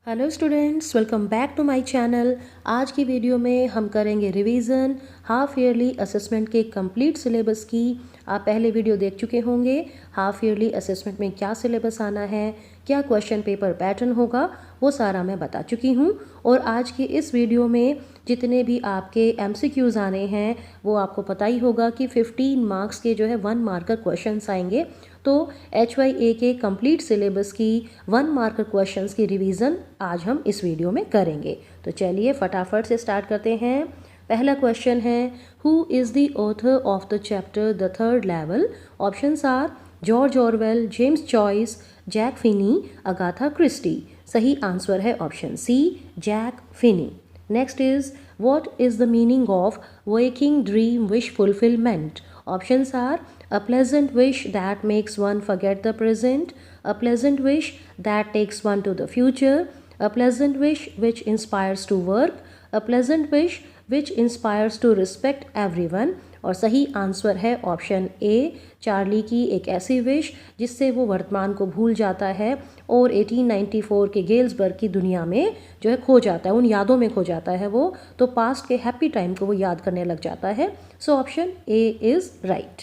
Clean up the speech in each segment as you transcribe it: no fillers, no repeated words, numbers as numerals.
Hello students, welcome back to my channel. आज की video में हम करेंगे रिवीजन हाफ ईयरली असेसमेंट के कंप्लीट सिलेबस की। आप पहले वीडियो देख चुके होंगे। हाफ ईयरली असेसमेंट में क्या सिलेबस आना है, क्या क्वेश्चन पेपर पैटर्न होगा, वो सारा मैं बता चुकी हूँ। और आज की इस वीडियो में जितने भी आपके MCQs आने हैं वो आपको पता ही होगा कि 15 मार्क्स के जो है 1 मार्कर क्वेश्चंस आएंगे। तो HYA के कंप्लीट सिलेबस की 1 मार्कर क्वेश्चंस की रिवीजन आज हम इस वीडियो में करेंगे। तो चलिए फटाफट से स्टार्ट करते हैं। पहला क्वेश्चन है, who is the author of the chapter the third level? Options are George Orwell, James Joyce, Jack Finney, Agatha Christie. सही आंसर है option C, Jack Finney. Next is, what is the meaning of waking dream wish fulfillment? Options are a pleasant wish that makes one forget the present, a pleasant wish that takes one to the future, a pleasant wish which inspires to work, a pleasant wish which inspires to respect everyone। और सही answer है option ए, Charlie की एक ऐसी wish जिससे वो वर्तमान को भूल जाता है और 1894 के गेल्सबर्ग की दुनिया में जो है खो जाता है, उन यादों में खो जाता है वो, तो पास्ट के हैप्पी टाइम को वो याद करने लग जाता है। So option A is right.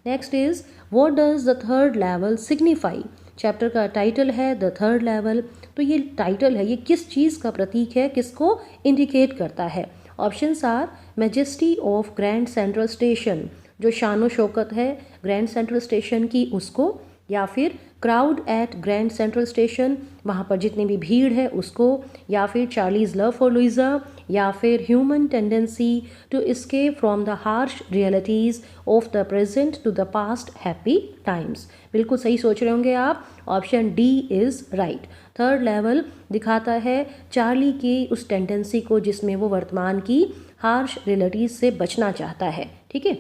Next is, what does the third level signify? Chapter का टाइटल है द थर्ड लेवल। तो ये टाइटल है, ये किस चीज़ का प्रतीक है, किसको इंडिकेट करता है? Options are majesty of grand central station, जो शानो शौकत है ग्रैंड सेंट्रल स्टेशन की उसको, या फिर crowd at grand central station, वहाँ पर जितनी भी भीड़ है उसको, या फिर चार्लीज लव फॉर लुइजा, या फिर human tendency to escape from the harsh realities of the present to the past happy times. बिल्कुल सही सोच रहे होंगे आप, option D is right. Third level दिखाता है चार्ली की उस टेंडेंसी को जिसमें वो वर्तमान की हार्श रियलिटीज़ से बचना चाहता है। ठीक है।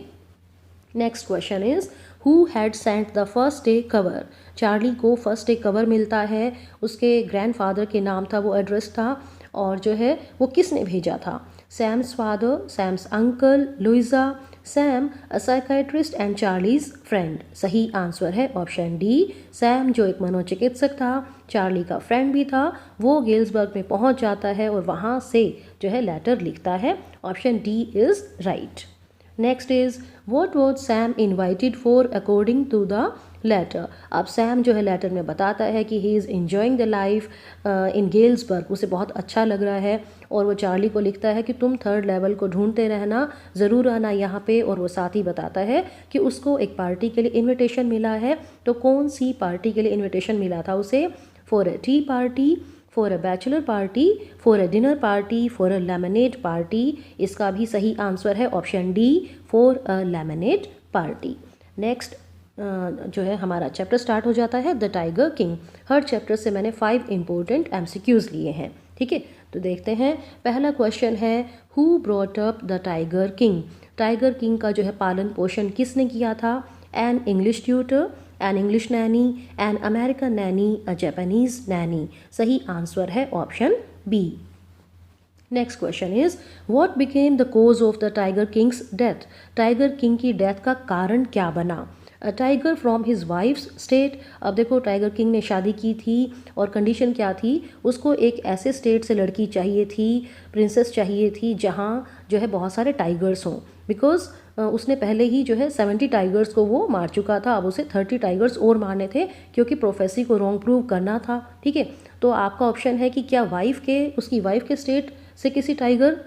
Next question is, who had sent the first day cover? Charlie को फर्स्ट डे कवर मिलता है, उसके ग्रैंडफादर के नाम था, वो एड्रेस था, और जो है वो किसने भेजा था? Sam's father, Sam's uncle, Louisa, Sam a psychiatrist and Charley's friend. सही आंसर है ऑप्शन डी, सैम जो एक मनोचिकित्सक था, चार्ली का फ्रेंड भी था, वो गेल्सबर्ग में पहुंच जाता है और वहां से जो है लेटर लिखता है। Option D is right. Next is, what was Sam invited for according to the letter? अब सैम जो है लेटर में बताता है कि he is enjoying the life in Galesburg, उसे बहुत अच्छा लग रहा है, और वो चार्ली को लिखता है कि तुम थर्ड लेवल को ढूंढते रहना, ज़रूर आना यहाँ पे। और वो साथ ही बताता है कि उसको एक पार्टी के लिए इनविटेशन मिला है। तो कौन सी पार्टी के लिए इनविटेशन मिला था उसे? For a T party, for a bachelor party, for a dinner party, for a lemonade party. इसका भी सही आंसर है option D, for a lemonade party. Next जो है हमारा चैप्टर स्टार्ट हो जाता है the tiger king. Her chapter से मैंने 5 इंपॉर्टेंट MCQs लिए हैं। ठीक है, तो देखते हैं। पहला क्वेश्चन है, who brought up the tiger king? Tiger king का जो है पालन पोषण किसने किया था? An English tutor, an English nanny, an American nanny, a Japanese nanny. सही आंसर है option B. Next question is, what became the cause of the tiger king's death? Tiger king की डेथ का कारण क्या बना? A tiger from his wife's state. अब देखो, tiger king ने शादी की थी और कंडीशन क्या थी? उसको एक ऐसे स्टेट से लड़की चाहिए थी, प्रिंसेस चाहिए थी, जहाँ जो है बहुत सारे टाइगर्स हों, बिकॉज उसने पहले ही जो है 70 टाइगर्स को वो मार चुका था। अब उसे 30 टाइगर्स और मारने थे क्योंकि प्रोफेसी को रॉन्ग प्रूव करना था। ठीक है, तो आपका ऑप्शन है कि क्या उसकी वाइफ के स्टेट से किसी टाइगर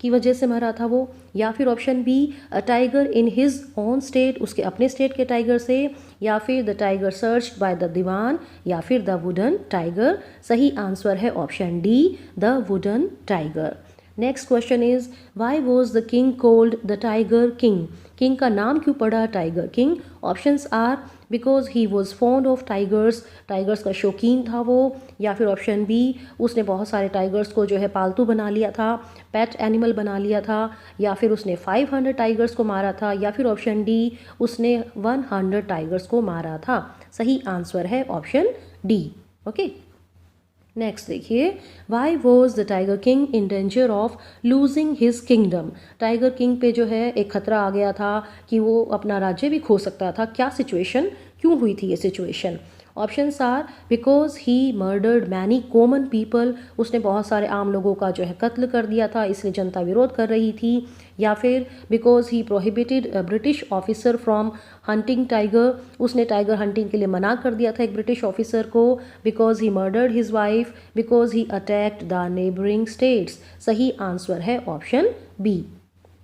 की वजह से मरा था वो, या फिर option B, a tiger in his own state, उसके अपने स्टेट के टाइगर से, या फिर the tiger searched by the dewan, या फिर द वुडन टाइगर। सही आंसर है option D, the wooden tiger. Next question is, why was the king called the tiger king? King का नाम क्यों पड़ा tiger king? Options are because he was fond of tigers, tigers का शौकीन था वो, या फिर ऑप्शन बी, उसने बहुत सारे टाइगर्स को जो है पालतू बना लिया था, पेट एनिमल बना लिया था, या फिर उसने 500 टाइगर्स को मारा था, या फिर ऑप्शन डी, उसने 100 टाइगर्स को मारा था। सही आंसर है ऑप्शन डी। ओके, नेक्स्ट देखिए, Y was the tiger king in danger of losing his kingdom? Tiger king पे जो है एक खतरा आ गया था कि वो अपना राज्य भी खो सकता था। क्या सिचुएशन, क्यों हुई थी ये situation? Options are because he murdered many common people, उसने बहुत सारे आम लोगों का जो है कत्ल कर दिया था इसलिए जनता विरोध कर रही थी, या फिर because he prohibited British officer from hunting tiger, उसने टाइगर हंटिंग के लिए मना कर दिया था एक ब्रिटिश ऑफिसर को, because he murdered his wife, because he attacked the neighbouring states. सही आंसर है option B.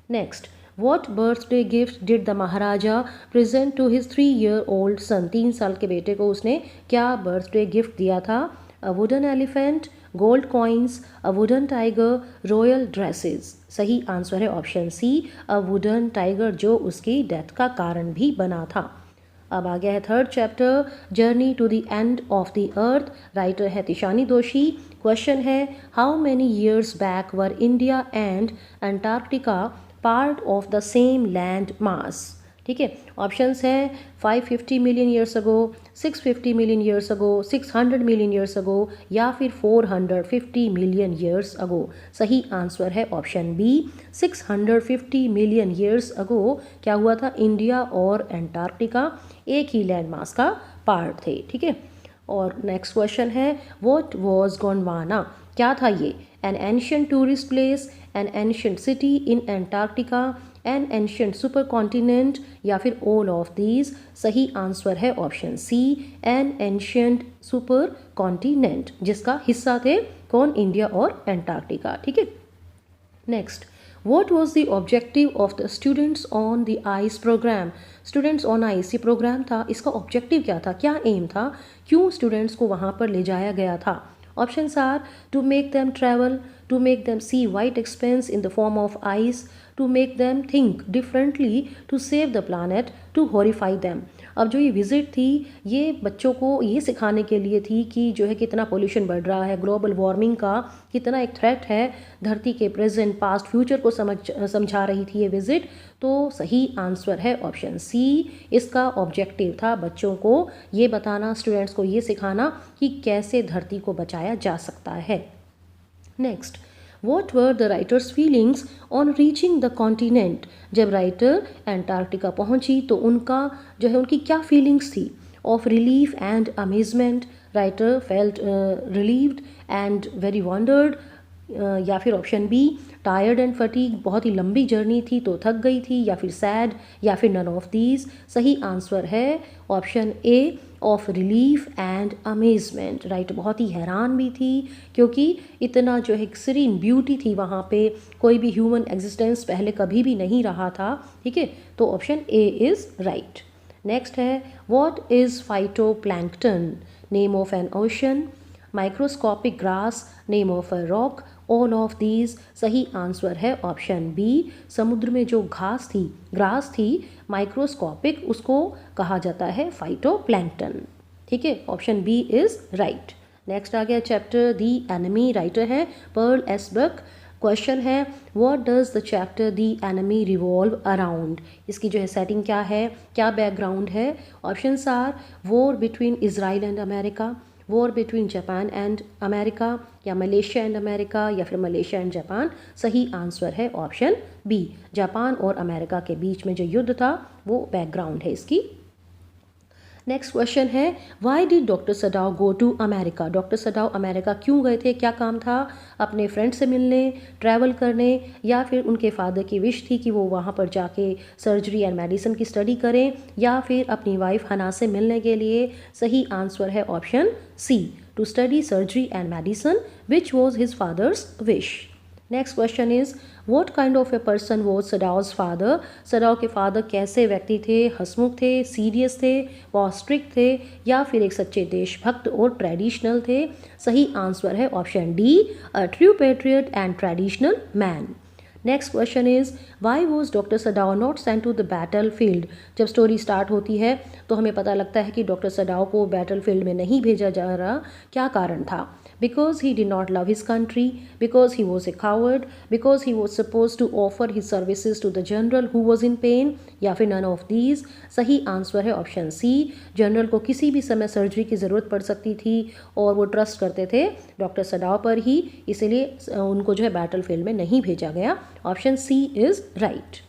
Next, What birthday gift did the maharaja present to his 3-year-old son? 3 साल के बेटे को उसने क्या बर्थडे गिफ्ट दिया था? A wooden elephant, gold coins, a wooden tiger, royal dresses. सही आंसर है option C, a wooden tiger, जो उसकी डेथ का कारण भी बना था। अब आ गया है third chapter, journey to the end of the earth. Writer है तिशानी दोषी। क्वेश्चन है, how many years back were India and Antarctica part of the same land mass? ठीक है, ऑप्शंस हैं 550 million years ago, 650 million years ago, 600 million years ago, या फिर 450 million years ago. सही answer है option B, 650 million years ago क्या हुआ था, इंडिया और एंटार्क्टिका एक ही लैंड मास का पार्ट थे। ठीक है, और नेक्स्ट क्वेश्चन है, व्हाट वाज गोंडवाना? क्या था ये? An ancient tourist place, an ancient city in Antarctica, an ancient super continent, या फिर ऑल ऑफ दीज। सही आंसर है option C, an ancient super continent, जिसका हिस्सा थे कौन, इंडिया और एंटार्क्टिका। ठीक है, next, What was the objective of the Students on the Ice program? Students on Ice ये प्रोग्राम था, इसका ऑब्जेक्टिव क्या था, क्या एम था, क्यों स्टूडेंट्स को वहाँ पर ले जाया गया था? Options are to make them travel, to make them see white expanse in the form of ice, to make them think differently, to save the planet, to horrify them. अब जो ये विज़िट थी ये बच्चों को ये सिखाने के लिए थी कि जो है कितना पोल्यूशन बढ़ रहा है, ग्लोबल वार्मिंग का कितना एक थ्रेट है धरती के, प्रेजेंट पास्ट फ्यूचर को समझा रही थी ये विज़िट। तो सही आंसर है ऑप्शन सी, इसका ऑब्जेक्टिव था बच्चों को ये बताना, स्टूडेंट्स को ये सिखाना कि कैसे धरती को बचाया जा सकता है। Next, What were the writer's feelings on reaching the continent? जब राइटर एंटार्क्टिका पहुंची तो उनका जो है उनकी क्या फीलिंग्स थी? Of relief and amazement, writer felt relieved and very wondered, या फिर option be tired and fatigue, बहुत ही लंबी जर्नी थी तो थक गई थी, या फिर सैड, या फिर नन ऑफ दीज। सही आंसर है option A, of relief and amazement. Right, बहुत ही हैरान भी थी क्योंकि इतना जो है सीरीन ब्यूटी थी वहाँ पे, कोई भी ह्यूमन एग्जिस्टेंस पहले कभी भी नहीं रहा था। ठीक है, तो option A is right. Next है, what is phytoplankton? Name of an ocean, microscopic grass, name of a rock, all of these. सही आंसर है ऑप्शन बी, समुद्र में जो घास थी, ग्रास थी, माइक्रोस्कोपिक, उसको कहा जाता है फाइटोप्लैंक्टन। ठीक है, option B is right. Next आ गया चैप्टर दी एनिमी। राइटर है पर्ल एस बक। क्वेश्चन है, what does the chapter the enemy revolve around? इसकी जो है सेटिंग क्या है, क्या बैकग्राउंड है? Options are war between Israel and America, war between Japan and America, या मलेशिया एंड अमेरिका, या फिर मलेशिया एंड जापान। सही आंसर है ऑप्शन बी, जापान और अमेरिका के बीच में जो युद्ध था वो बैकग्राउंड है इसकी। नेक्स्ट क्वेश्चन है, why did doctor Sadao go to America? Doctor Sadao America क्यों गए थे, क्या काम था? अपने फ्रेंड से मिलने, ट्रैवल करने, या फिर उनके फादर की विश थी कि वो वहाँ पर जाके सर्जरी एंड मेडिसिन की स्टडी करें, या फिर अपनी वाइफ हना से मिलने के लिए? सही आंसर है option C, to study surgery and medicine, which was his father's wish. Next question is, what kind of a person was Sadao's father? Sadao के फादर कैसे व्यक्ति थे? हंसमुख थे, सीरियस थे, बहुत स्ट्रिक्ट थे, या फिर एक सच्चे देशभक्त और ट्रेडिशनल थे? सही आंसर है option D, a true patriot and traditional man. Next question is, why was doctor Sadao not sent to the battlefield? जब स्टोरी स्टार्ट होती है तो हमें पता लगता है कि डॉक्टर सडाव को बैटल फील्ड में नहीं भेजा जा रहा, क्या कारण था? Because he did not love his country, because he was a coward, because he was supposed to offer his services to the general who was in pain, या फिर none of these। सही आंसर है option सी, general को किसी भी समय surgery की ज़रूरत पड़ सकती थी और वो ट्रस्ट करते थे डॉक्टर सडाव पर ही, इसलिए उनको जो है बैटल फील्ड में नहीं भेजा गया। Option C is right.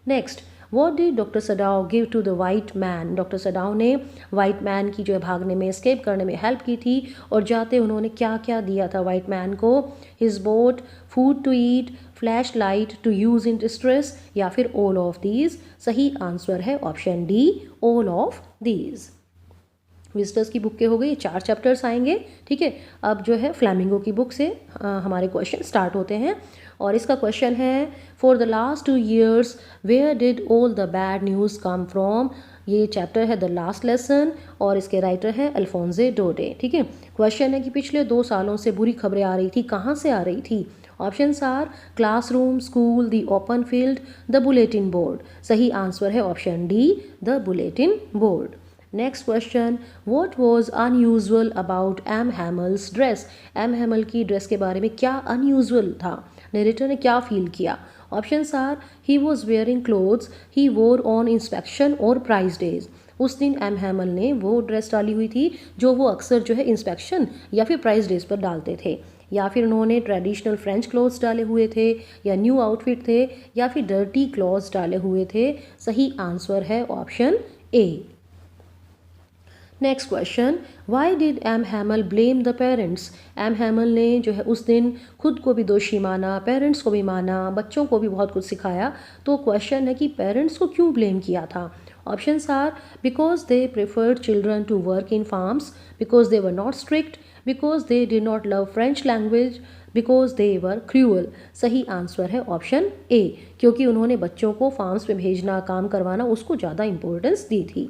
Next, what did doctor Sadao give to the white man, doctor Sadao ने वाइट मैन की जो है भागने में, एस्केप करने में हेल्प की थी, और जाते उन्होंने क्या क्या दिया था वाइट मैन को? His boat, food to eat, flash light to use in distress, या फिर ऑल ऑफ दीज। सही आंसर है option D, all of these. Visitors की बुक के हो गए 4 चैप्टर्स आएंगे, ठीक है। अब जो है फ्लैमिंगो की बुक से हमारे क्वेश्चन स्टार्ट होते हैं, और इसका क्वेश्चन है for the last 2 years where did all the bad news come from. ये चैप्टर है द लास्ट लेसन, और इसके राइटर है अल्फोंसे डोडे, ठीक है। क्वेश्चन है कि पिछले 2 सालों से बुरी खबरें आ रही थी, कहाँ से आ रही थी? Options are classroom, school, the open field, the bulletin board. सही आंसर है option D, the bulletin board. Next question, what was unusual about M Hamel's dress. M Hamel की ड्रेस के बारे में क्या अनयूजुअल था, नरेटर ने क्या फील किया? Options are he was wearing clothes he wore on inspection और प्राइज डेज। उस दिन एम हैमल ने वो ड्रेस डाली हुई थी जो वो अक्सर जो है इंस्पेक्शन या फिर प्राइज डेज पर डालते थे, या फिर उन्होंने ट्रेडिशनल फ्रेंच क्लोथ्स डाले हुए थे, या न्यू आउटफिट थे, या फिर डर्टी क्लॉथ्स डाले हुए थे। सही आंसर है option A. Next question, why did M Hamel blame the parents. M Hamel ने जो है उस दिन खुद को भी दोषी माना, पेरेंट्स को भी माना, बच्चों को भी बहुत कुछ सिखाया। तो क्वेश्चन है कि पेरेंट्स को क्यों ब्लेम किया था? Options are because they preferred children to work in farms, because they were not strict, because they did not love French language, because they were cruel. सही आंसर है ऑप्शन ए, क्योंकि उन्होंने बच्चों को फार्म्स में भेजना, काम करवाना, उसको ज़्यादा इंपॉर्टेंस दी थी।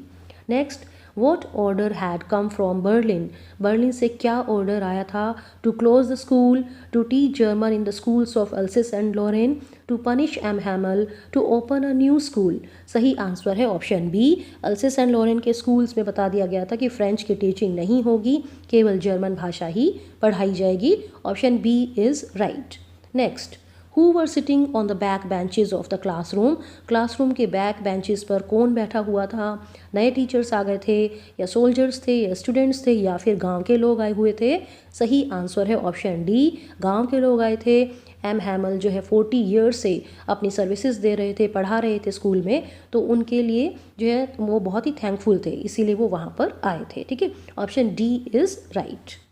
Next, What order had come from Berlin? Berlin से क्या ऑर्डर आया था? To close the school, to teach German in the schools of Alsace and Lorraine, to punish M. Hamel, to open a new school. सही answer है option B, Alsace and Lorraine के schools में बता दिया गया था कि फ्रेंच की टीचिंग नहीं होगी, केवल जर्मन भाषा ही पढ़ाई जाएगी। Option B is right. Next, who were sitting on the back benches of the classroom. Classroom के बैक बेंचेस पर कौन बैठा हुआ था? नए टीचर्स आ गए थे, या सोल्जर्स थे, या स्टूडेंट्स थे, या फिर गांव के लोग आए हुए थे? सही आंसर है ऑप्शन डी, गांव के लोग आए थे। एम हैमल जो है 40 ईयर्स से अपनी सर्विसेज दे रहे थे, पढ़ा रहे थे स्कूल में, तो उनके लिए जो है वो बहुत ही थैंकफुल थे, इसीलिए वो वहाँ पर आए थे, ठीक है। Option D is right.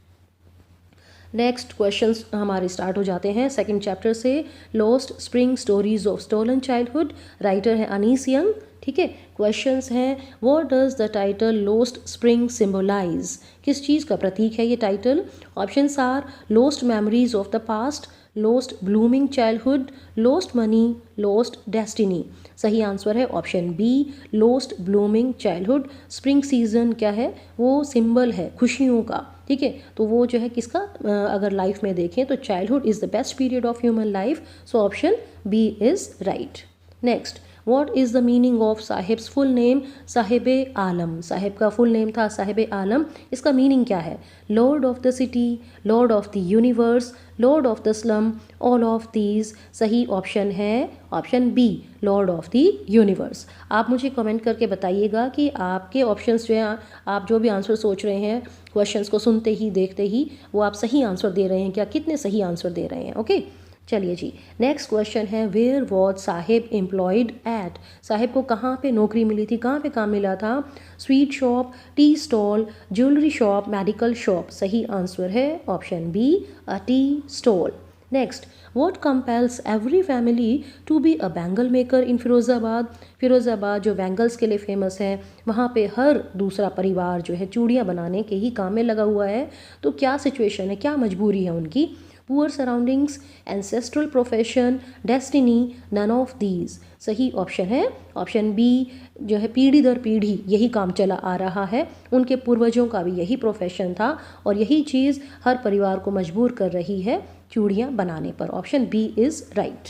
Next questions हमारे स्टार्ट हो जाते हैं सेकंड चैप्टर से, lost spring stories of stolen childhood. Writer है अनीस यंग, ठीक है। क्वेश्चंस हैं, what does the title lost spring symbolise. किस चीज़ का प्रतीक है ये title? Options are lost memories of the past, lost blooming childhood, lost money, lost destiny. सही आंसर है option B, lost blooming childhood. Spring season क्या है? वो सिंबल है खुशियों का, ठीक है। तो वो जो है किसका अगर लाइफ में देखें तो childhood is the best period of human life, so option B is right. Next, what is the meaning of Sahib's full name. Sahib Alam, Sahib का फुल नेम था साहिब आलम। इसका मीनिंग क्या है? Lord of the city, lord of the universe, lord of the slum, all of these. सही option है option B, lord of the universe. आप मुझे comment करके बताइएगा कि आपके ऑप्शंस जो हैं, आप जो भी आंसर सोच रहे हैं क्वेश्चंस को सुनते ही देखते ही, वो आप सही आंसर दे रहे हैं क्या, कितने सही आंसर दे रहे हैं? ओके, चलिए जी। नेक्स्ट क्वेश्चन है, where was Saheb employed at. Saheb को कहाँ पे नौकरी मिली थी, कहाँ पे काम मिला था? Sweet shop, tea stall, jewellery shop, medical shop. सही आंसर है option B, a tea stall. Next, what compels every family to be a bangle maker in Firozabad. Firozabad जो बैंगल्स के लिए फेमस है, वहाँ पे हर दूसरा परिवार जो है चूड़ियाँ बनाने के ही काम में लगा हुआ है। तो क्या सिचुएशन है, क्या मजबूरी है उनकी? Poor surroundings, ancestral profession, destiny, none of these. सही ऑप्शन है ऑप्शन बी, जो है पीढ़ी दर पीढ़ी यही काम चला आ रहा है, उनके पूर्वजों का भी यही प्रोफेशन था और यही चीज़ हर परिवार को मजबूर कर रही है चूड़ियाँ बनाने पर। Option B is right.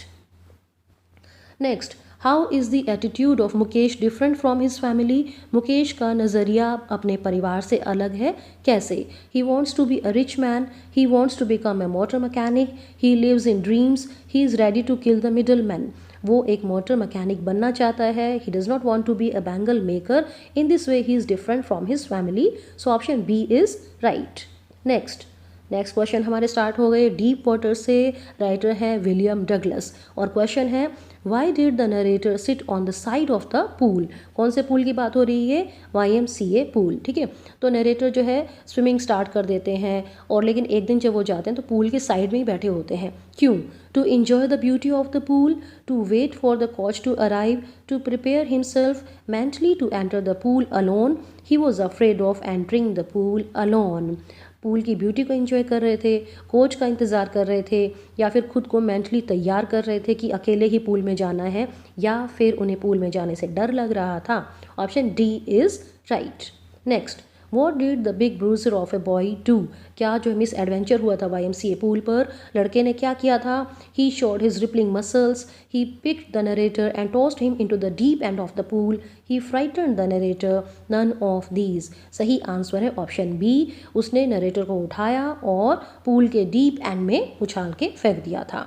Next, how is the attitude of Mukesh different from his family. Mukesh का नज़रिया अपने परिवार से अलग है, कैसे? He wants to be a rich man, he wants to become a motor mechanic, he lives in dreams, he is ready to kill the middle man. वो एक मोटर मैकेनिक बनना चाहता है, he does not want to be a bangle maker. In this way he is different from his family, so option B is right. Next, next question हमारे start हो गए deep water से। Writer है William Douglas और question है why did the narrator sit on the side of the pool. कौन से pool की बात हो रही है? YMCA pool. ठीक है, तो नरेटर जो है स्विमिंग स्टार्ट कर देते हैं और लेकिन एक दिन जब वो जाते हैं तो पूल के साइड में ही बैठे होते हैं। क्यों? To enjoy the beauty of the pool, to wait for the coach to arrive, to prepare himself mentally to enter the pool alone. He was afraid of entering the pool alone. Pool की beauty को enjoy कर रहे थे, coach का इंतज़ार कर रहे थे, या फिर खुद को मेंटली तैयार कर रहे थे कि अकेले ही पूल में जाना है, या फिर उन्हें पूल में जाने से डर लग रहा था। Option D is right. Next, what did the big bruiser of a boy do. क्या जो मिस एडवेंचर हुआ था YMCA पूल पर, लड़के ने क्या किया था? He showed his rippling muscles, he picked the narrator and tossed him into the deep end of the pool, he frightened the narrator, none of these. सही आंसर है ऑप्शन बी, उसने narrator को उठाया और पूल के deep and में उछाल के फेंक दिया था।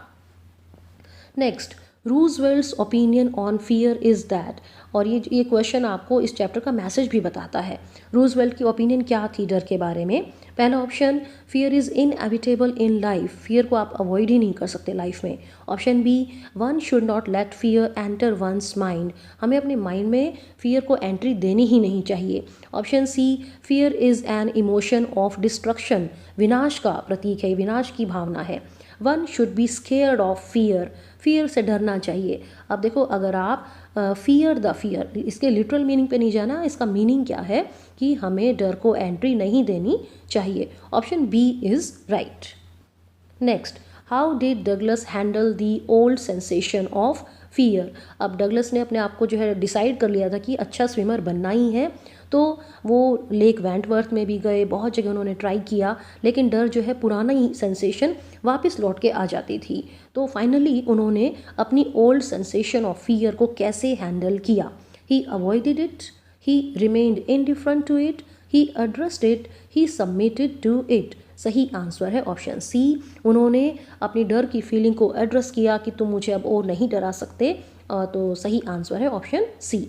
Next, Roosevelt's opinion on fear is that. और ये क्वेश्चन आपको इस चैप्टर का मैसेज भी बताता है। रूजवेल्ट की ओपिनियन क्या थी डर के बारे में? पहला option, fear is inevitable in life. Fear को आप अवॉइड ही नहीं कर सकते लाइफ में। Option B, one should not let fear enter one's mind. हमें अपने माइंड में फियर को एंट्री देनी ही नहीं चाहिए। Option C, fear is an emotion of destruction. विनाश का प्रतीक है, विनाश की भावना है। One should be scared of fear. Fear से डरना चाहिए। अब देखो, अगर आप फियर द फियर, इसके लिटरल मीनिंग पे नहीं जाना, इसका मीनिंग क्या है कि हमें डर को एंट्री नहीं देनी चाहिए। Option B is right. Next, how did Douglas handle the old sensation of fear. अब डगलस ने अपने आप को जो है डिसाइड कर लिया था कि अच्छा स्विमर बनना ही है, तो वो लेक वेंटवर्थ में भी गए, बहुत जगह उन्होंने ट्राई किया, लेकिन डर जो है पुराना ही सेंसेशन वापस लौट के आ जाती थी। तो फाइनली उन्होंने अपनी ओल्ड सेंसेशन ऑफ फियर को कैसे हैंडल किया? He avoided it, he remained indifferent to it, he addressed it, he submitted to it. सही आंसर है ऑप्शन सी, उन्होंने अपनी डर की फीलिंग को एड्रेस किया कि तुम मुझे अब और नहीं डरा सकते। तो सही आंसर है option C.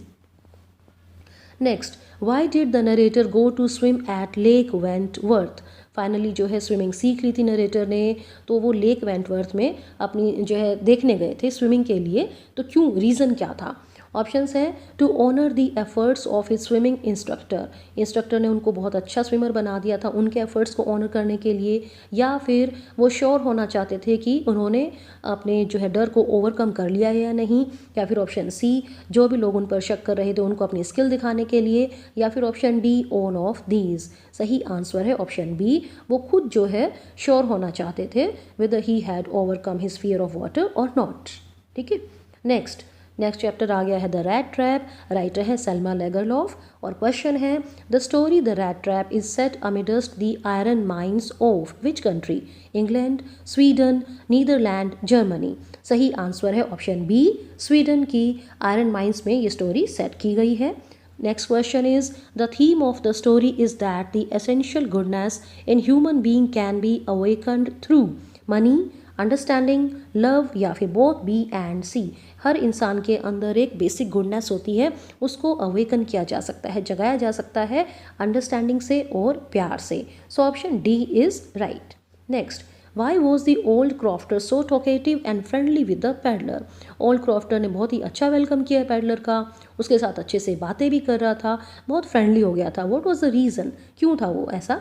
Next, why did the narrator go to swim at Lake Wentworth. Finally जो है स्विमिंग सीख ली थी नरेटर ने, तो वो लेक वेंटवर्थ में अपनी जो है देखने गए थे स्विमिंग के लिए। तो क्यों, रीज़न क्या था? ऑप्शंस हैं, to honour the efforts of his swimming instructor. Instructor ने उनको बहुत अच्छा स्विमर बना दिया था, उनके एफर्ट्स को ऑनर करने के लिए। या फिर वो श्योर होना चाहते थे कि उन्होंने अपने जो है डर को ओवरकम कर लिया है या नहीं। या फिर ऑप्शन सी, जो भी लोग उन पर शक कर रहे थे उनको अपनी स्किल दिखाने के लिए। या फिर option D, on of these. सही आंसर है ऑप्शन बी, वो खुद जो है श्योर होना चाहते थे whether he had overcome his fear of water और नॉट। ठीक है, नेक्स्ट चैप्टर आ गया है द रैट ट्रैप। राइटर है सेल्मा लेगरलॉफ और क्वेश्चन है the story the rat trap is set amidst the iron mines of which country? England, Sweden, Netherland, Germany. सही आंसर है ऑप्शन बी, स्वीडन की iron mines में ये story set की गई है। Next question is the theme of the story is that the essential goodness in human being can be awakened through money, understanding, love, या फिर both B and सी। हर इंसान के अंदर एक बेसिक गुडनेस होती है, उसको अवेकन किया जा सकता है, जगाया जा सकता है अंडरस्टैंडिंग से और प्यार से। सो option D is right. Next, Y was the old crofter so talkative and friendly with the peddler. Old crofter ने बहुत ही अच्छा वेलकम किया पैडलर का, उसके साथ अच्छे से बातें भी कर रहा था, बहुत फ्रेंडली हो गया था। व्हाट वॉज द रीज़न, क्यों था वो ऐसा?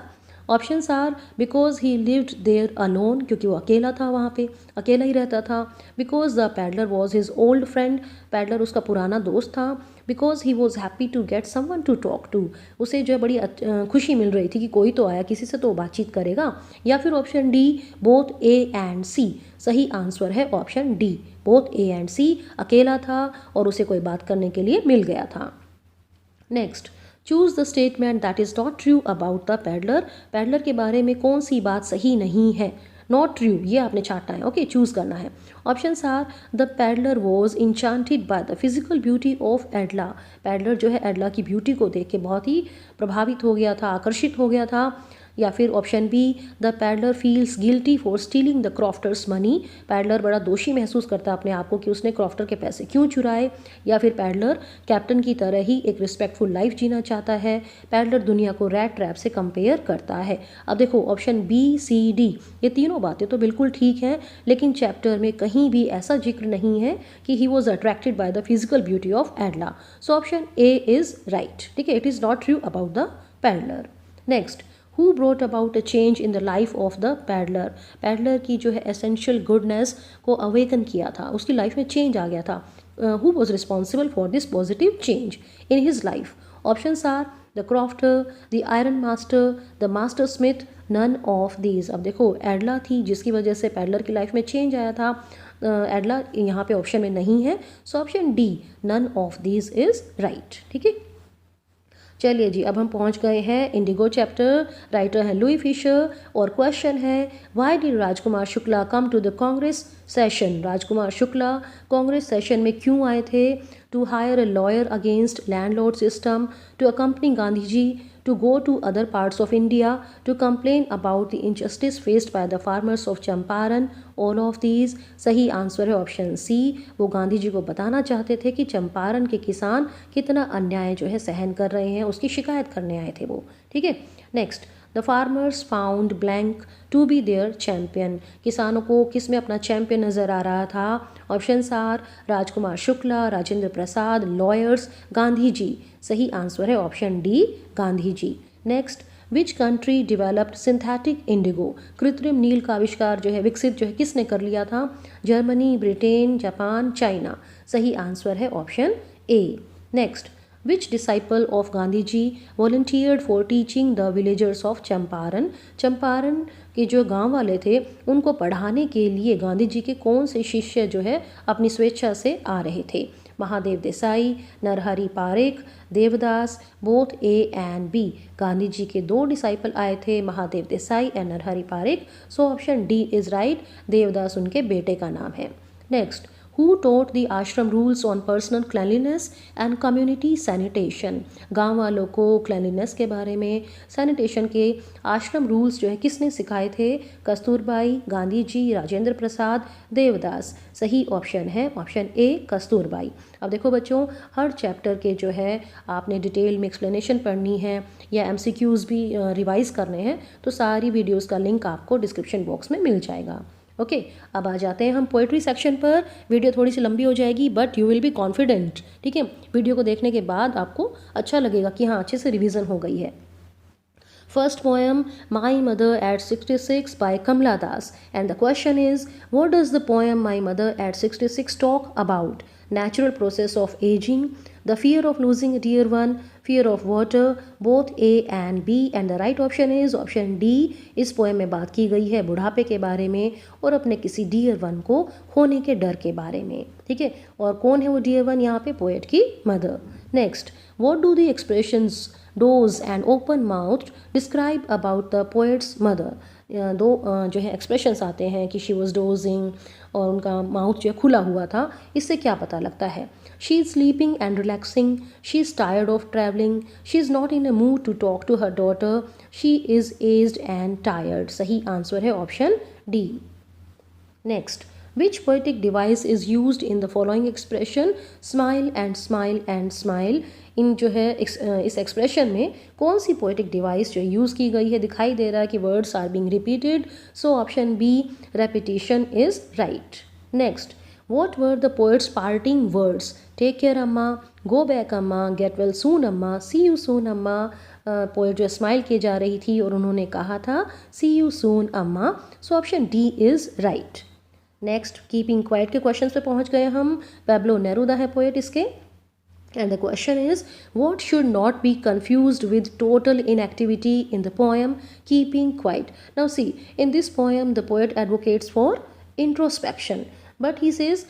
Options are, because he lived there alone, क्योंकि वो अकेला था, वहाँ पे अकेला ही रहता था। Because the peddler was his old friend, peddler उसका पुराना दोस्त था। Because he was happy to get someone to talk to, उसे जो है बड़ी खुशी मिल रही थी कि कोई तो आया, किसी से तो बातचीत करेगा। या फिर option D, both A and C. सही आंसर है option D, both A and C. अकेला था और उसे कोई बात करने के लिए मिल गया था। Next, choose the statement that is not true about the peddler. Peddler के बारे में कौन सी बात सही नहीं है? नॉट ट्रू, ये आपने छांटना है, ओके, चूज करना है। Options are, the peddler was enchanted by the physical beauty of Edla. Peddler जो है एडला की ब्यूटी को देख के बहुत ही प्रभावित हो गया था, आकर्षित हो गया था। या फिर option B, the peddler feels guilty for stealing the crofter's money, peddler बड़ा दोषी महसूस करता है अपने आप को कि उसने क्रॉफ्टर के पैसे क्यों चुराए, या फिर पैडलर कैप्टन की तरह ही एक रिस्पेक्टफुल लाइफ जीना चाहता है, पैडलर दुनिया को रैट ट्रैप से कंपेयर करता है। अब देखो ऑप्शन बी, सी, डी, ये तीनों बातें तो बिल्कुल ठीक हैं, लेकिन चैप्टर में कहीं भी ऐसा जिक्र नहीं है कि he was attracted by the physical beauty of एडला। So option A is right. ठीक है, it is not true about the peddler. Next, who brought about a change in the life of the peddler, peddler की जो है essential goodness को awaken किया था, उसकी life में चेंज आ गया था। Who was responsible for this positive change in his life? Options are the crofter, the iron master, the master smith, none of these. अब देखो एडला थी जिसकी वजह से पैडलर की लाइफ में चेंज आया था, एडला यहाँ पे ऑप्शन में नहीं है, so option D, none of these is right. ठीक है, चलिए जी, अब हम पहुंच गए हैं इंडिगो चैप्टर। राइटर है लुई फिशर और क्वेश्चन है, why did Rajkumar Shukla come to the Congress session? Rajkumar Shukla Congress session में क्यों आए थे? To hire a lawyer against landlord system, to accompany Gandhi ji, to go to other parts of India, to complain about the injustice faced by the farmers of Champaran, all of these। सही answer है option सी, वो गांधी जी को बताना चाहते थे कि चंपारण के किसान कितना अन्याय जो है सहन कर रहे हैं, उसकी शिकायत करने आए थे वो। ठीक है, next, the farmers found blank to be their champion, किसानों को किस में अपना चैम्पियन नज़र आ रहा था? Options are Rajkumar Shukla, Rajendra Prasad, lawyers, Gandhi ji. सही आंसर है option D, Gandhi ji. Next, which country developed synthetic indigo, कृत्रिम नील का आविष्कार जो है, विकसित जो है, किसने कर लिया था? Germany, Britain, Japan, China. सही आंसर है option A. Next, which disciple of Gandhi ji volunteered for teaching the villagers of Champaran, Champaran के जो गांव वाले थे उनको पढ़ाने के लिए गांधी जी के कौन से शिष्य जो है अपनी स्वेच्छा से आ रहे थे? Mahadev Desai, Narhari Parikh, Devdas, both A and B. Gandhi ji के दो डिसाइपल आए थे, Mahadev Desai and Narhari Parikh, so option D is right, Devdas उनके बेटे का नाम है। Next, who taught the ashram rules on personal cleanliness and community sanitation, गांव वालों को क्लैनलीनेस के बारे में, सैनिटेशन के आश्रम रूल्स जो है किसने सिखाए थे? कस्तूरबाई, गांधी जी, राजेंद्र प्रसाद, देवदास। सही ऑप्शन है ऑप्शन ए, कस्तूरबाई। अब देखो बच्चों, हर चैप्टर के जो है आपने डिटेल में एक्सप्लेनेशन पढ़नी है या एमसीक्यूज़ भी रिवाइज करने हैं तो सारी वीडियोज़ का लिंक आपको डिस्क्रिप्शन बॉक्स में मिल जाएगा। ओके, अब आ जाते हैं हम पोएट्री सेक्शन पर। वीडियो थोड़ी सी लंबी हो जाएगी but you will be confident. ठीक है, वीडियो को देखने के बाद आपको अच्छा लगेगा कि हाँ अच्छे से रिवीजन हो गई है। First poem, My Mother at 66 by Kamla Das. And the question is, what does the poem My Mother at 66 talk about? Natural process of aging, the fear of losing a dear one, fear of water, both A and B. And the right option is option D. इस poem में बात की गई है बुढ़ापे के बारे में और अपने किसी डियर वन को खोने के डर के बारे में। ठीक है, और कौन है वो डियर वन? यहाँ पे पोएट की mother. Next, what do the expressions doze and open mouthed describe about the poet's mother? दो जो है एक्सप्रेशंस आते हैं कि शी वॉज डोजिंग और उनका माउथ जो है खुला हुआ था, इससे क्या पता लगता है? She is sleeping and relaxing, she is tired of travelling, she is not in a mood to talk to her daughter, she is aged and tired. सही आंसर है option D. Next, which poetic device is used in the following expression? Smile and smile and smile। In जो है इस expression में कौन सी poetic device जो use की गई है? दिखाई दे रहा है कि words are being repeated, so option B, repetition is right. Next, what were the poet's parting words? Take care Amma, go back Amma, get well soon Amma, see you soon अम्मा। पोएट जो स्माइल किए जा रही थी और उन्होंने कहा था सी यू सून अम्मा, सो option D is right. Next, keeping quiet के क्वेश्चन पे पहुंच गए हम। पैब्लो नेरुदा है पोएट इसके। And the question is, what should not be confused with total inactivity in the poem Keeping Quiet? Now see, in this poem the poet advocates for introspection, but he says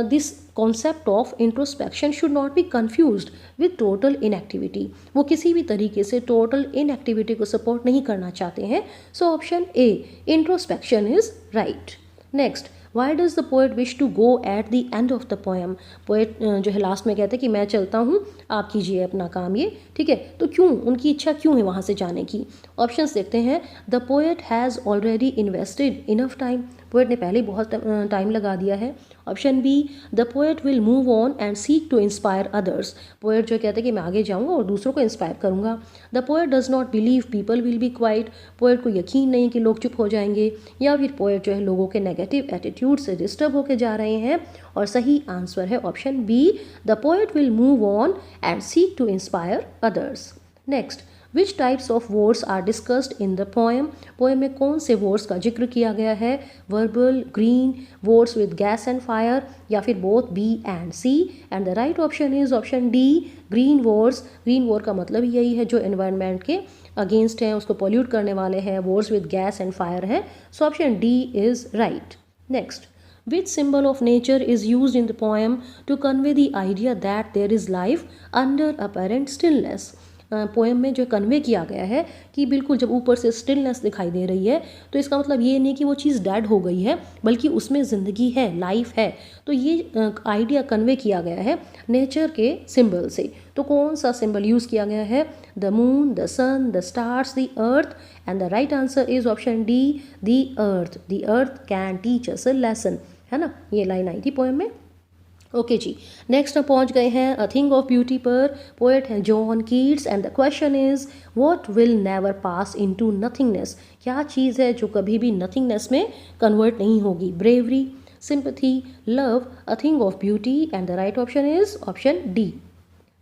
this concept of introspection should not be confused with total inactivity. वो किसी भी तरीके से total inactivity को support नहीं करना चाहते हैं, so option A, introspection is right. Next, why does the poet wish to go at the end of the poem, poet जो है लास्ट में कहते हैं कि मैं चलता हूँ, आप कीजिए अपना काम ये, ठीक है। तो क्यों, उनकी इच्छा क्यों है वहाँ से जाने की? ऑप्शंस देखते हैं। The poet has already invested enough time, poet ने पहले बहुत टाइम लगा दिया है। Option B, the poet will move on and seek to inspire others, poet जो कहते हैं कि मैं आगे जाऊँगा और दूसरों को इंस्पायर करूँगा। The poet does not believe people will be quite, poet को यकीन नहीं कि लोग चुप हो जाएंगे। या फिर पोएट जो है लोगों के नेगेटिव एटीट्यूड से डिस्टर्ब होकर जा रहे हैं। और सही आंसर है option B, the poet will move on and seek to inspire others. Next, which types of words are discussed in the poem, poem में कौन से वर्ड्स का जिक्र किया गया है? Verbal, green, words with gas and fire, या फिर both B and C. And the right option is option D, green words. Green word का मतलब यही है जो एनवायरनमेंट के अगेंस्ट हैं, उसको पॉल्यूट करने वाले हैं, words with gas and fire है। So option D is right. Next, which symbol of nature is used in the poem to convey the idea that there is life under apparent stillness, poem में जो convey किया गया है कि बिल्कुल जब ऊपर से स्टिलनेस दिखाई दे रही है तो इसका मतलब ये नहीं कि वो चीज़ डेड हो गई है, बल्कि उसमें ज़िंदगी है, लाइफ है। तो ये आइडिया कन्वे किया गया है नेचर के सिंबल से। तो कौन सा सिंबल यूज़ किया गया है? The moon, the sun, the stars, the earth. And the right answer is option D, the earth. The earth can teach us a lesson, है ना, ये लाइन आई थी पोएम में। ओके जी, नेक्स्ट हम पहुंच गए हैं अ थिंग ऑफ ब्यूटी पर। पोएट है John Keats and the question is what will never pass into nothingness, क्या चीज़ है जो कभी भी नथिंगनेस में कन्वर्ट नहीं होगी? Bravery, sympathy, love, a thing of beauty. And the right option is option D.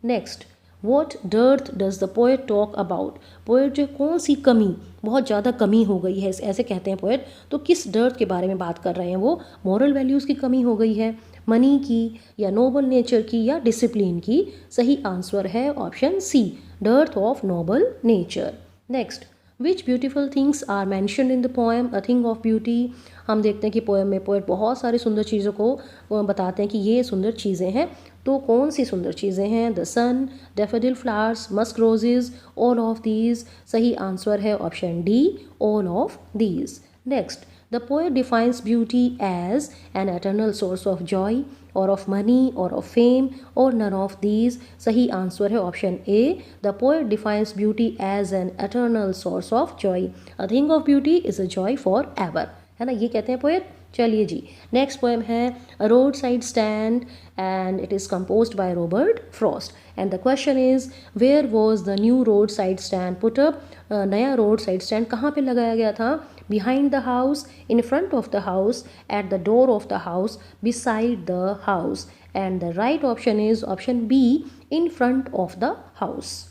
Next, what dearth does the poet talk about, poet जो कौन सी कमी, बहुत ज़्यादा कमी हो गई है ऐसे कहते हैं पोएट, तो किस डर्थ के बारे में बात कर रहे हैं वो? मॉरल वैल्यूज़ की कमी हो गई है, मनी की, या नोबल नेचर की, या डिसिप्लिन की? सही आंसर है option C, dearth of noble nature. Next, which beautiful things are mentioned in the poem a thing of beauty, हम देखते हैं कि पोएम में पोएट बहुत सारी सुंदर चीज़ों को बताते हैं कि ये सुंदर चीज़ें हैं। तो कौन सी सुंदर चीज़ें हैं? The sun, daffodil flowers, musk roses, all of these. सही आंसर है option D, all of these. Next, the poet defines beauty as an eternal source of joy और ऑफ मनी और ऑफ फेम और नन ऑफ दीज। सही answer है option A, the poet defines beauty as an eternal source of joy. A thing of beauty is a joy for ever, है ना, ये कहते हैं पोएट। चलिए जी, नेक्स्ट पोएम है a road side stand and it is composed by Robert Frost. And the question is where was the new road side stand put up, नया road side stand कहाँ पे लगाया गया था? Behind the house, in front of the house, at the door of the house, beside the house. And the right option is option B, in front of the house.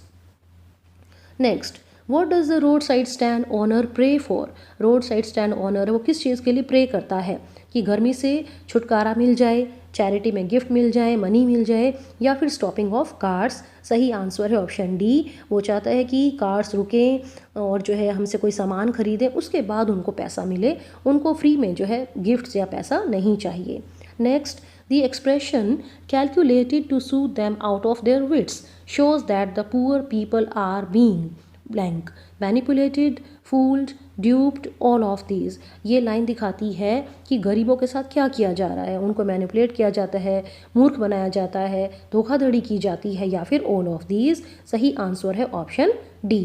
Next, what does the road side stand owner pray for, road side stand owner वो किस चीज़ के लिए pray करता है? कि गर्मी से छुटकारा मिल जाए, चैरिटी में गिफ्ट मिल जाए, मनी मिल जाए, या फिर स्टॉपिंग ऑफ कार्स। सही आंसर है ऑप्शन डी, वो चाहता है कि कार्स रुकें और जो है हमसे कोई सामान खरीदें, उसके बाद उनको पैसा मिले, उनको फ्री में जो है गिफ्ट्स या पैसा नहीं चाहिए। Next, the expression calculated to suit them out of their wits shows that the poor people are being blank, manipulated, fooled, duped, all of these. ये लाइन दिखाती है कि गरीबों के साथ क्या किया जा रहा है, उनको मैनिपुलेट किया जाता है, मूर्ख बनाया जाता है, धोखाधड़ी की जाती है, या फिर ऑल ऑफ दीज। सही आंसर है option D.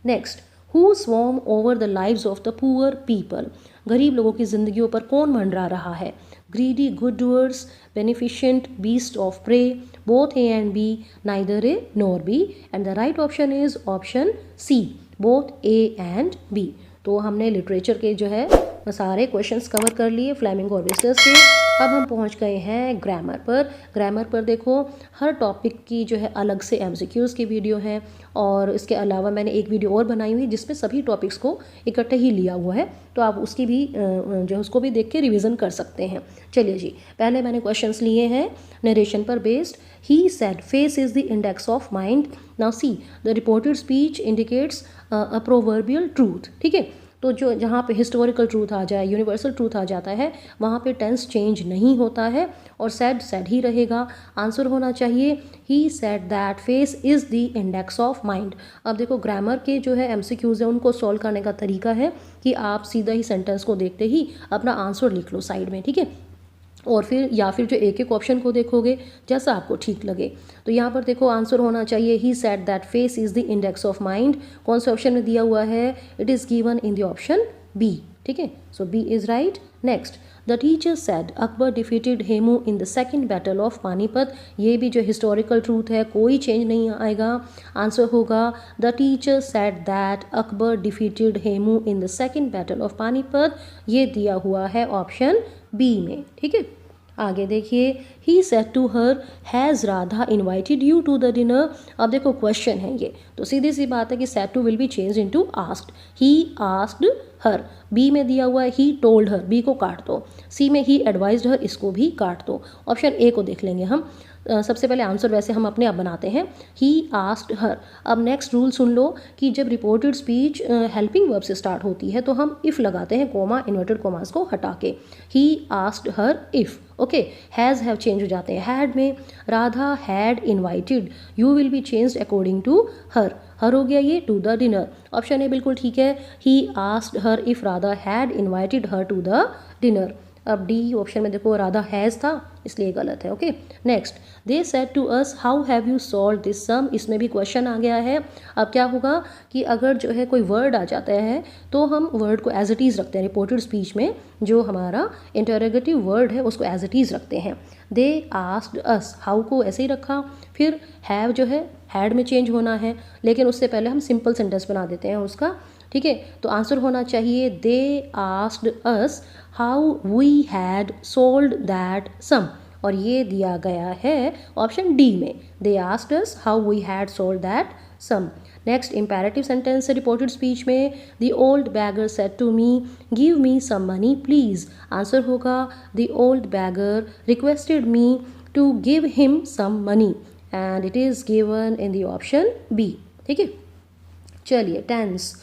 Next, who swarm over the lives of the poor people, गरीब लोगों की जिंदगियों पर कौन मंडरा रहा है? Greedy good doers, beneficent beast of prey, both A and B, neither A nor B. And the right option is option C, both A and B. तो हमने लिटरेचर के जो है सारे क्वेश्चंस कवर कर लिए फ्लेमिंगो और विस्लर के। अब हम पहुंच गए हैं ग्रामर पर। ग्रामर पर देखो, हर टॉपिक की जो है अलग से एमसीक्यूज़ की वीडियो है, और इसके अलावा मैंने एक वीडियो और बनाई हुई जिसमें सभी टॉपिक्स को इकट्ठे ही लिया हुआ है, तो आप उसकी भी जो है उसको भी देख के रिविज़न कर सकते हैं। चलिए जी, पहले मैंने क्वेश्चंस लिए हैं नरेशन पर based. He said face is the index of mind. Now see the reported speech indicates a proverbial truth, ठीक है। तो जो जहाँ पे हिस्टोरिकल ट्रूथ आ जाए, यूनिवर्सल ट्रूथ आ जाता है, वहाँ पे टेंस चेंज नहीं होता है और सैड सैड ही रहेगा। आंसर होना चाहिए he said that face is the index of mind. अब देखो ग्रामर के जो है MCQs है उनको सॉल्व करने का तरीका है कि आप सीधा ही सेंटेंस को देखते ही अपना आंसर लिख लो साइड में, ठीक है, और फिर या फिर जो एक एक ऑप्शन को देखोगे जैसा आपको ठीक लगे। तो यहाँ पर देखो आंसर होना चाहिए he said that face is the index of mind. कौन से ऑप्शन में दिया हुआ है? It is given in the option B, ठीक है, so B is right. Next, the teacher said Akbar defeated Hemu in the second battle of Panipat. ये भी जो हिस्टोरिकल ट्रूथ है, कोई चेंज नहीं आएगा। आंसर होगा the teacher said that Akbar defeated Hemu in the second battle of Panipat. ये दिया हुआ है ऑप्शन बी में, ठीक है। आगे देखिए, he said to her has Radha invited you to the dinner. अब देखो क्वेश्चन है ये, तो सीधी सी बात है कि said to will be change into asked. He asked her, B में दिया हुआ है ही टोल्ड हर, बी को काट दो। सी में ही एडवाइज्ड हर, इसको भी काट दो। ऑप्शन ए को देख लेंगे हम। सबसे पहले आंसर वैसे हम अपने आप बनाते हैं, ही आस्क्ड हर। अब नेक्स्ट रूल सुन लो कि जब रिपोर्टेड स्पीच हेल्पिंग वर्ब से स्टार्ट होती है तो हम इफ़ लगाते हैं, कोमा, इन्वर्टेड कोमास को हटा के। He asked her if, okay. Has have change हो जाते हैं हैड में। Radha had invited, you will be changed according to her. Her हो गया ये to the dinner. Option A बिल्कुल ठीक है, he asked her if Radha had invited her to the dinner. अब डी ऑप्शन में देखो राधा हैज़ था, इसलिए गलत है, okay. Next, they said to us how have you solve this सम। इसमें भी क्वेश्चन आ गया है। अब क्या होगा कि अगर जो है कोई वर्ड आ जाता है तो हम वर्ड को एज इट इज़ रखते हैं। रिपोर्टेड स्पीच में जो हमारा इंटरोगेटिव वर्ड है उसको एज इट इज़ रखते हैं। दे आस्क्ड अस, हाउ को ऐसे ही रखा, फिर हैव जो है हैड में चेंज होना है, लेकिन उससे पहले हम सिंपल सेंटेंस बना देते हैं उसका, ठीक है। तो आंसर होना चाहिए they asked us how we had solved that sum, और ये दिया गया है ऑप्शन डी में। They asked us how we had solved that sum. Next, imperative sentence है रिपोर्टेड स्पीच में। The old beggar said to me give me some money please. Answer होगा the old beggar requested me to give him some money, and it is given in the option B, ठीक है। चलिए, tense,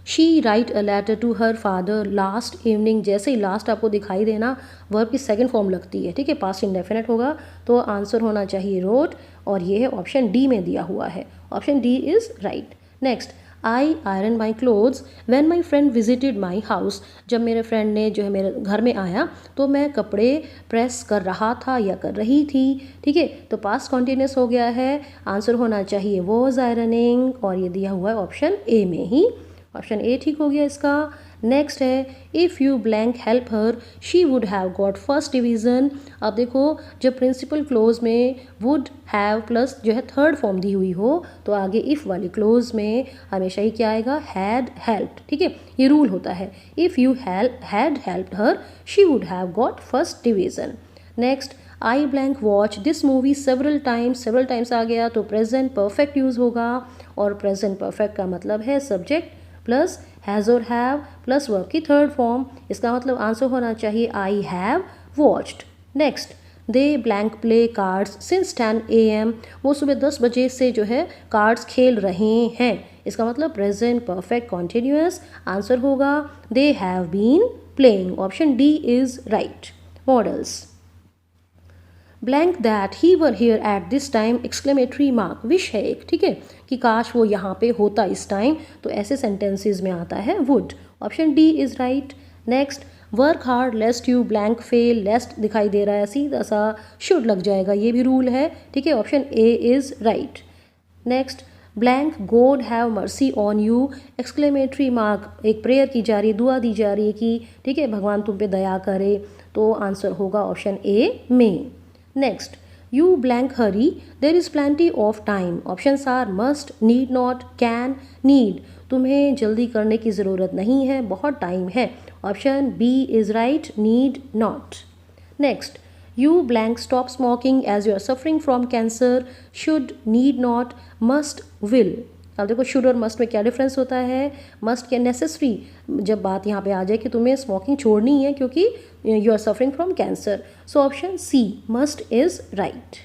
she write a letter to her father last evening. जैसे ही last आपको दिखाई देना verb की सेकंड फॉर्म लगती है, ठीक है, पास्ट इंडेफिनिट होगा, तो आंसर होना चाहिए रोट, और ये है ऑप्शन डी में दिया हुआ है। Option D is right. Next, I iron my clothes when my friend visited my house. जब मेरे फ्रेंड ने जो है मेरे घर में आया तो मैं कपड़े प्रेस कर रहा था या कर रही थी, ठीक है, तो पास्ट कॉन्टिन्यूस हो गया है। आंसर होना चाहिए वॉज आयरनिंग, और ये दिया हुआ है ऑप्शन ए में ही। ऑप्शन ए ठीक हो गया इसका। नेक्स्ट है, if you blank help her she would have got first division. अब देखो जब प्रिंसिपल क्लोज में वुड हैव प्लस जो है थर्ड फॉर्म दी हुई हो तो आगे इफ़ वाली क्लोज में हमेशा ही क्या आएगा? हैड हेल्प्ड, ठीक है, ये रूल होता है। If you had helped her she would have got first division. Next, I blank watch this movie several times आ गया तो प्रेजेंट परफेक्ट यूज़ होगा, और प्रेजेंट परफेक्ट का मतलब है सब्जेक्ट प्लस हैज़ और हैव प्लस वर्ब की थर्ड फॉर्म। इसका मतलब आंसर होना चाहिए I have watched. Next, they blank play cards since 10 AM। वो सुबह 10 बजे से जो है कार्ड्स खेल रहे हैं। इसका मतलब प्रेजेंट परफेक्ट कॉन्टिन्यूअस। आंसर होगा they have been playing. Option D is right. Modals, blank that he were here at this time exclamatory mark, wish है एक, ठीक है, कि काश वो यहाँ पे होता इस टाइम, तो ऐसे सेंटेंसेस में आता है would. Option D is right. Next, work hard lest you blank fail. Lest दिखाई दे रहा है, सीधा सा शुड लग जाएगा, ये भी रूल है, ठीक है, option A is right. Next, blank God have mercy on you exclamatory mark, एक प्रेयर की जा रही है, दुआ दी जा रही है कि ठीक है भगवान तुम पे दया करे, तो आंसर होगा ऑप्शन ए में। Next, you blank hurry, there is plenty of time. Options are must, need not, can, need. तुम्हें जल्दी करने की ज़रूरत नहीं है, बहुत टाइम है। Option B is right, need not. Next, you blank stop smoking as you are suffering from cancer. Should, need not, must, will. अब देखो शुड और मस्ट में क्या डिफरेंस होता है? मस्ट क्या नेसेसरी, जब बात यहाँ पे आ जाए कि तुम्हें स्मोकिंग छोड़नी है क्योंकि you are suffering from cancer, so option C must is right.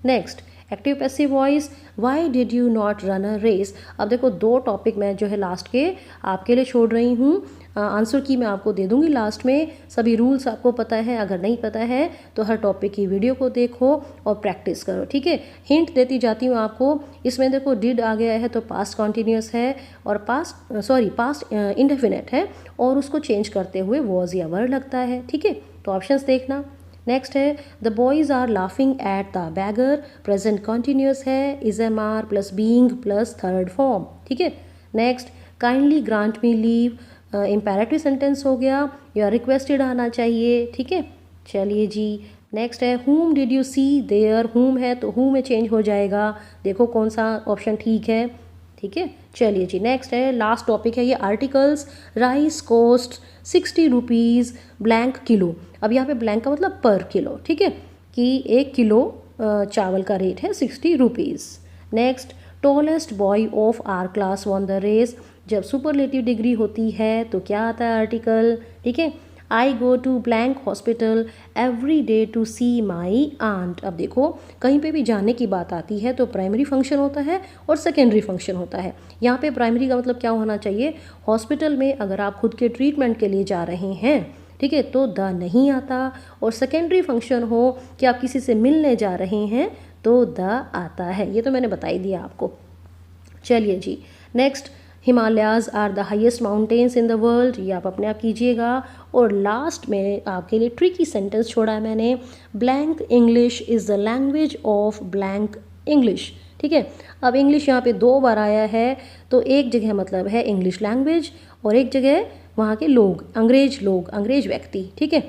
Next, active passive voice, why did you not run a race. अब देखो दो टॉपिक मैं जो है लास्ट के आपके लिए छोड़ रही हूँ। आंसर की मैं आपको दे दूंगी लास्ट में। सभी रूल्स आपको पता है, अगर नहीं पता है तो हर टॉपिक की वीडियो को देखो और प्रैक्टिस करो, ठीक है। हिंट देती जाती हूँ आपको। इसमें देखो डिड आ गया है तो पास्ट कॉन्टीन्यूस है और पास्ट इंडेफिनिट है और उसको चेंज करते हुए वॉज या वर लगता है, ठीक है। तो ऑप्शंस देखना। नेक्स्ट है the boys are laughing at the beggar, present continuous है, is am are plus being plus third form, ठीक है। Next kindly grant me leave, imperative sentence हो गया, या रिक्वेस्टेड आना चाहिए, ठीक है। चलिए जी, नेक्स्ट है whom did you see there, whom है तो who में चेंज हो जाएगा। देखो कौन सा ऑप्शन ठीक है, ठीक है। चलिए जी, नेक्स्ट है लास्ट टॉपिक है ये articles. Rice cost 60 rupees blank kilo. अब यहाँ पे ब्लैंक का मतलब पर किलो, ठीक है, कि 1 किलो चावल का रेट है 60 rupees. Next tallest boy of our class won the race. जब सुपरलेटिव डिग्री होती है तो क्या आता है आर्टिकल, ठीक है। I go to blank hospital every day to see my aunt. अब देखो कहीं पे भी जाने की बात आती है तो प्राइमरी फंक्शन होता है और सेकेंडरी फंक्शन होता है। यहाँ पे प्राइमरी का मतलब क्या होना चाहिए, हॉस्पिटल में अगर आप खुद के ट्रीटमेंट के लिए जा रहे हैं, ठीक है, तो द नहीं आता। और सेकेंडरी फंक्शन हो कि आप किसी से मिलने जा रहे हैं तो द आता है। ये तो मैंने बता ही दिया आपको। चलिए जी, next Himalayas are the highest mountains in the world, ये आप अपने आप कीजिएगा। और लास्ट में आपके लिए ट्रिकी सेंटेंस छोड़ा है मैंने, blank English is the language of blank English, ठीक है। अब इंग्लिश यहाँ पे 2 बार आया है तो एक जगह मतलब है इंग्लिश लैंग्वेज और एक जगह वहाँ के लोग, अंग्रेज व्यक्ति, ठीक है।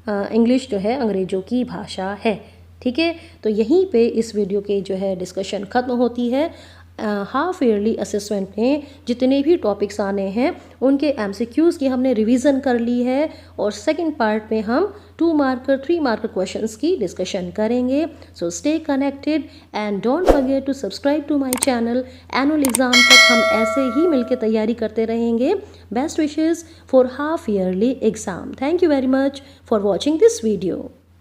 इंग्लिश जो है अंग्रेज़ों की भाषा है, ठीक है। तो यहीं पे इस वीडियो की जो है डिस्कशन ख़त्म होती है। हाफ ईयरली असेसमेंट में जितने भी टॉपिक्स आने हैं उनके एमसीक्यूज़ की हमने रिवीजन कर ली है और सेकंड पार्ट में हम 2 मार्कर 3 मार्कर क्वेश्चंस की डिस्कशन करेंगे। So stay connected and don't forget to subscribe to my channel. Annual exam तक हम ऐसे ही मिलकर तैयारी करते रहेंगे। Best wishes for half yearly exam. Thank you very much for watching this video.